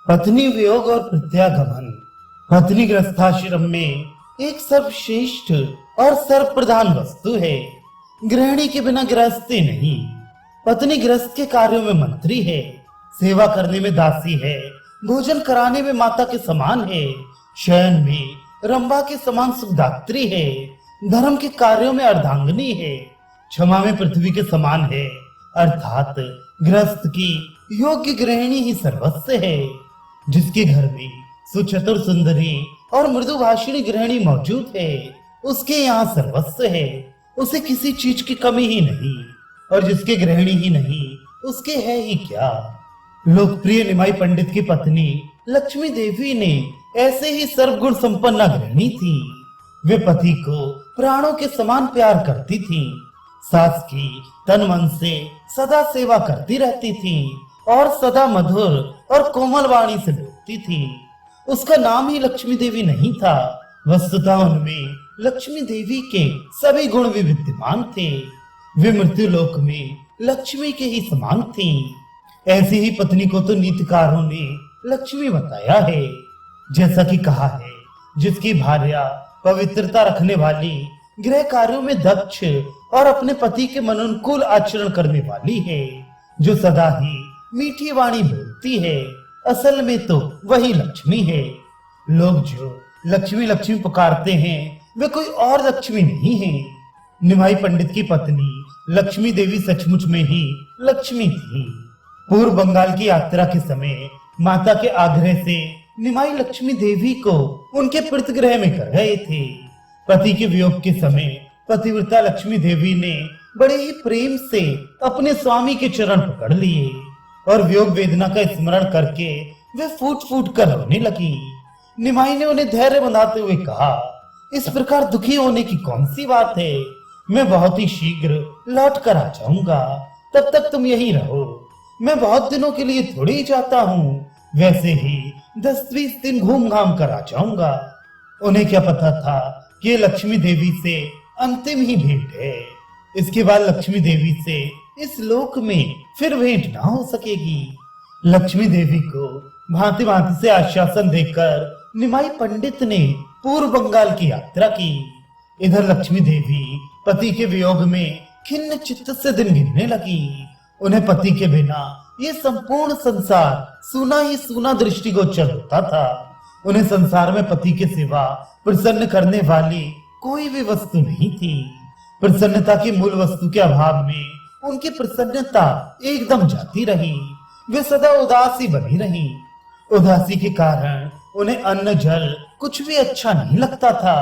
पत्नी वियोग और प्रत्यागमन। पत्नी गृहस्थाश्रम में एक सर्वश्रेष्ठ और सर्वप्रधान वस्तु है। गृहिणी के बिना गृहस्थी नहीं। पत्नी गृहस्थ के कार्यों में मंत्री है, सेवा करने में दासी है, भोजन कराने में माता के समान है, शयन में रंभा के समान सुखदात्री है, धर्म के कार्यों में अर्धांगिनी है, क्षमा में पृथ्वी के समान है। अर्थात गृहस्थ की योग्य गृहिणी ही सर्वस्व है। जिसके घर में सुचतुर सुंदरी और मृदुभाषिणी गृहिणी मौजूद है, उसके यहाँ सर्वस्व है। उसे किसी चीज की कमी ही नहीं, और जिसके गृहिणी ही नहीं, उसके है ही क्या। लोकप्रिय निमाई पंडित की पत्नी लक्ष्मी देवी ने ऐसे ही सर्वगुण संपन्न गृहिणी थी। वे पति को प्राणों के समान प्यार करती थी, सास की तन मन से सदा सेवा करती रहती थी और सदा मधुर और कोमल वाणी से बोलती थी। उसका नाम ही लक्ष्मी देवी नहीं था, वस्तुतः उनमें लक्ष्मी देवी के सभी गुण भी विद्यमान थे। वे मृत्यु लोक में लक्ष्मी के ही समान थी। ऐसी ही पत्नी को तो नीतिकारों ने लक्ष्मी बताया है। जैसा कि कहा है, जिसकी भार्या पवित्रता रखने वाली, गृह कार्यों में दक्ष और अपने पति के मनोनुकूल आचरण करने वाली है, जो सदा ही मीठी वाणी बोलती है, असल में तो वही लक्ष्मी है। लोग जो लक्ष्मी लक्ष्मी पुकारते हैं, वे कोई और लक्ष्मी नहीं है। निमाई पंडित की पत्नी लक्ष्मी देवी सचमुच में ही लक्ष्मी थी। पूर्व बंगाल की यात्रा के समय माता के आग्रह से निमाई लक्ष्मी देवी को उनके प्रीतगृह में कर गए थे। पति के वियोग के समय पतिव्रता लक्ष्मी देवी ने बड़े ही प्रेम से अपने स्वामी के चरण पकड़ लिए और वियोग वेदना का स्मरण करके वे फूट फूट कर रोने लगी। निमाई ने उन्हें धैर्य बंधाते हुए कहा, इस प्रकार दुखी होने की कौन सी बात है, मैं बहुत ही शीघ्र लौट कर आ जाऊंगा, तब तक तुम यहीं रहो। मैं बहुत दिनों के लिए थोड़ी ही जाता हूँ, वैसे ही 10-20 दिन घूम घाम कर आ जाऊंगा। उन्हें क्या पता था कि लक्ष्मी देवी से अंतिम ही भेंट है। इसके बाद लक्ष्मी देवी से इस लोक में फिर भेंट ना हो सकेगी। लक्ष्मी देवी को भांति भांति से आश्वासन देकर निमाई पंडित ने पूर्व बंगाल की यात्रा की। इधर लक्ष्मी देवी पति के वियोग में खिन्न चित्त से दिन गिनने लगी। उन्हें पति के बिना ये संपूर्ण संसार सूना ही सूना दृष्टिगोचर होता था। उन्हें संसार में पति के सिवा प्रसन्न करने वाली कोई भी वस्तु नहीं थी। प्रसन्नता की मूल वस्तु के अभाव में उनकी प्रसन्नता एकदम जाती रही। वे सदा उदासी बनी रही। उदासी के कारण उन्हें अन्न जल कुछ भी अच्छा नहीं लगता था।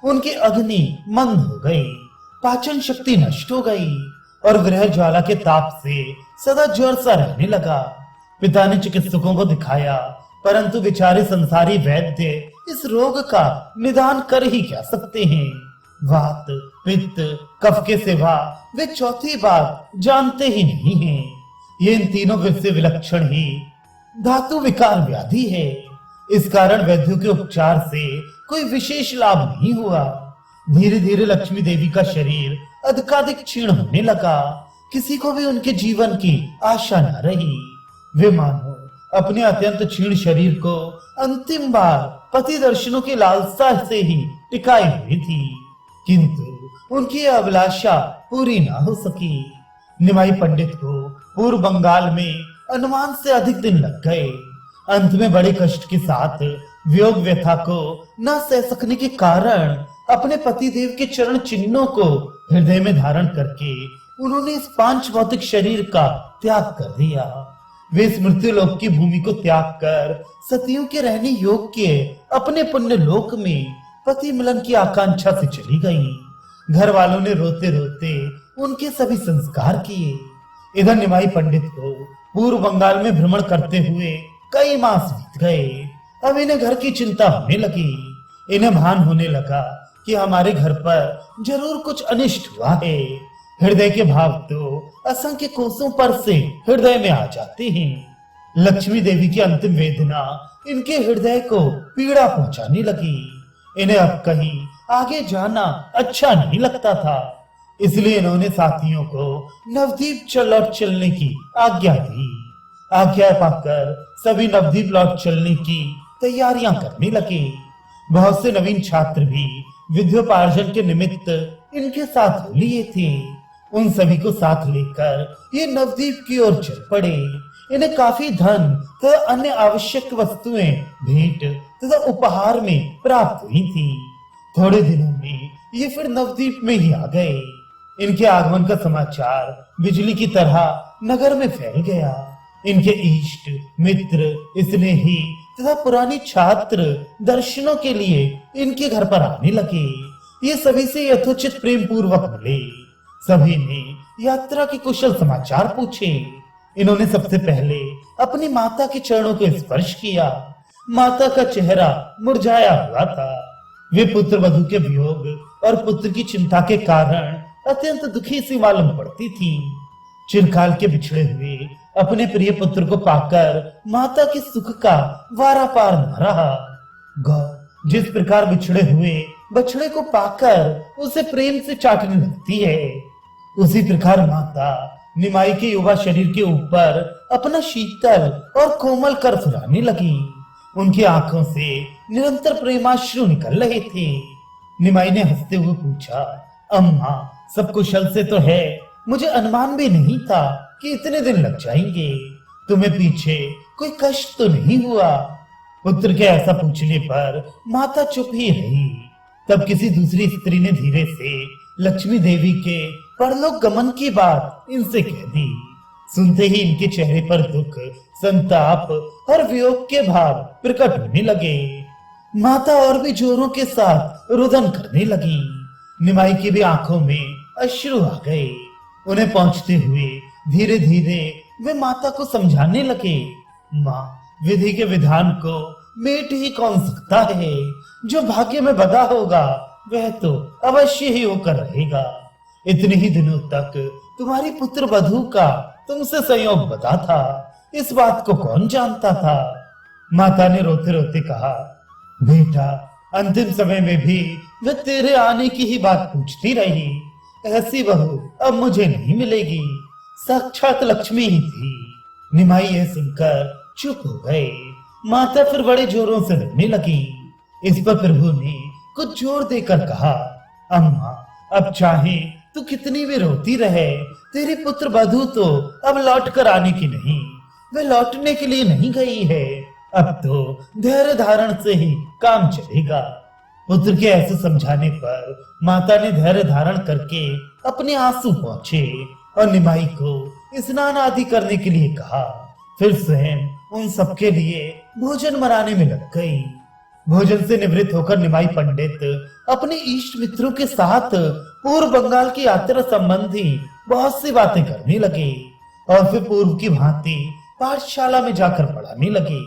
उनकी अग्नि मंद हो गई, पाचन शक्ति नष्ट हो गई और गृह ज्वाला के ताप से सदा ज्वर सा रहने लगा। पिता ने चिकित्सकों को दिखाया, परंतु बेचारे संसारी वैद्य इस रोग का निदान कर ही क्या सकते हैं। वात, पित्त, कफ के सिवा वे चौथी बात जानते ही नहीं हैं। ये इन तीनों से विलक्षण ही धातु विकार व्याधि है। इस कारण वैद्यों के उपचार से कोई विशेष लाभ नहीं हुआ। धीरे धीरे लक्ष्मी देवी का शरीर अधिकाधिक क्षीण होने लगा। किसी को भी उनके जीवन की आशा न रही। वे मानो अपने अत्यंत क्षीण शरीर को अंतिम बार पति दर्शनों की लालसा से ही टिकाई हुई थी, किंतु उनकी अभिलाषा पूरी न हो सकी। निमाई पंडित को पूर्व बंगाल में अनुमान से अधिक दिन लग गए। अंत में बड़े कष्ट के साथ वियोग व्यथा को न सह सकने के कारण अपने पति देव के चरण चिन्हों को हृदय में धारण करके उन्होंने इस पांच भौतिक शरीर का त्याग कर दिया। वे इस मृत्यु लोक की भूमि को त्याग कर सतियों के रहने योग्य अपने पुण्य लोक में पति मिलन की आकांक्षा से चली गईं। घर वालों ने रोते रोते उनके सभी संस्कार किए। इधर निमाई पंडित को पूर्व बंगाल में भ्रमण करते हुए कई मास बीत गए। अब इन्हें घर की चिंता होने लगी। इन्हें भान होने लगा कि हमारे घर पर जरूर कुछ अनिष्ट हुआ है। हृदय के भाव तो असंख्य कोसों पर से हृदय में आ जाते हैं। लक्ष्मी देवी की अंतिम वेदना इनके हृदय को पीड़ा पहुंचाने लगी। इन्हें अब कहीं आगे जाना अच्छा नहीं लगता था, इसलिए इन्होंने साथियों को नवद्वीप चलने की आज्ञा दी। आज्ञा पाकर सभी नवद्वीप लौट चलने की तैयारियां करने लगे। बहुत से नवीन छात्र भी विद्योपार्जन के निमित्त इनके साथ लिए थे। उन सभी को साथ लेकर ये नवद्वीप की ओर चल पड़े। इन्हें काफी धन तथा अन्य आवश्यक वस्तुएं भेंट तथा उपहार में प्राप्त हुई थी। थोड़े दिनों में ये फिर नवद्वीप में ही आ गए। इनके आगमन का समाचार बिजली की तरह नगर में फैल गया। इनके इष्ट मित्र स्नेही तथा पुराने छात्र दर्शनों के लिए इनके घर पर आने लगे। ये सभी से यथोचित प्रेम पूर्वक मिले। सभी ने यात्रा के कुशल समाचार पूछे। इन्होंने सबसे पहले अपनी माता के चरणों को स्पर्श किया। माता का चेहरा मुरझाया हुआ था। वे पुत्र वधू के वियोग और पुत्र की चिंता के कारण अत्यंत दुखी सी मालूम पड़ती थी। चिरकाल के बिछड़े हुए अपने प्रिय पुत्र को पाकर माता के सुख का वारा पार न रहा। गौ जिस प्रकार बिछड़े हुए बछड़े को पाकर उसे प्रेम से चाटने लगती है, उसी प्रकार माता निमाई के युवा शरीर के ऊपर अपना शीतल और कोमल कर फुलाने लगी। उनकी आंखों से निरंतर प्रेमाश्रु निकल रहे थे। निमाई ने हंसते हुए पूछा, अम्मा सब कुशल से तो है? मुझे अनुमान भी नहीं था कि इतने दिन लग जाएंगे। तुम्हें पीछे कोई कष्ट तो नहीं हुआ? पुत्र के ऐसा पूछने पर माता चुप ही रही। तब किसी दूसरी स्त्री ने धीरे से लक्ष्मी देवी के परलोक गमन की बात इनसे कह दी। सुनते ही इनके चेहरे पर दुख, संताप और वियोग के भाव प्रकट होने लगे। माता और भी जोरों के साथ रुदन करने लगी। निमाई की भी आंखों में अश्रु आ गए। उन्हें पहुंचते हुए धीरे धीरे वे माता को समझाने लगे, माँ विधि के विधान को मेट ही कौन सकता है? जो भाग्य में बधा होगा वह तो अवश्य ही होकर रहेगा। इतने ही दिनों तक तुम्हारी पुत्र वधू का तुमसे संयोग बता था, इस बात को कौन जानता था? माता ने रोते रोते कहा, बेटा अंतिम समय में भी वह तेरे आने की ही बात पूछती रही। ऐसी बहू अब मुझे नहीं मिलेगी, साक्षात लक्ष्मी ही थी। निमाई यह सुनकर चुप हो गए। माता फिर बड़े जोरों से रोने लगी। इस पर प्रभु ने कुछ जोर देकर कहा, अम्मा अब चाहे तू कितनी भी रोती रहे, तेरी पुत्र वधू तो अब लौट कर आने की नहीं, वह लौटने के लिए नहीं गई है। अब तो धैर्य धारण से ही काम चलेगा। पुत्र के ऐसे समझाने पर माता ने धैर्य धारण करके अपने आंसू पहुंचे और निमाई को स्नान आदि करने के लिए कहा। फिर स्वयं उन सबके लिए भोजन बनाने में लग गई। भोजन से निवृत्त होकर निमाई पंडित अपने इष्ट मित्रों के साथ पूर्व बंगाल की यात्रा संबंधी बहुत सी बातें करने लगे और फिर पूर्व की भांति पाठशाला में जाकर पढ़ाने लगे।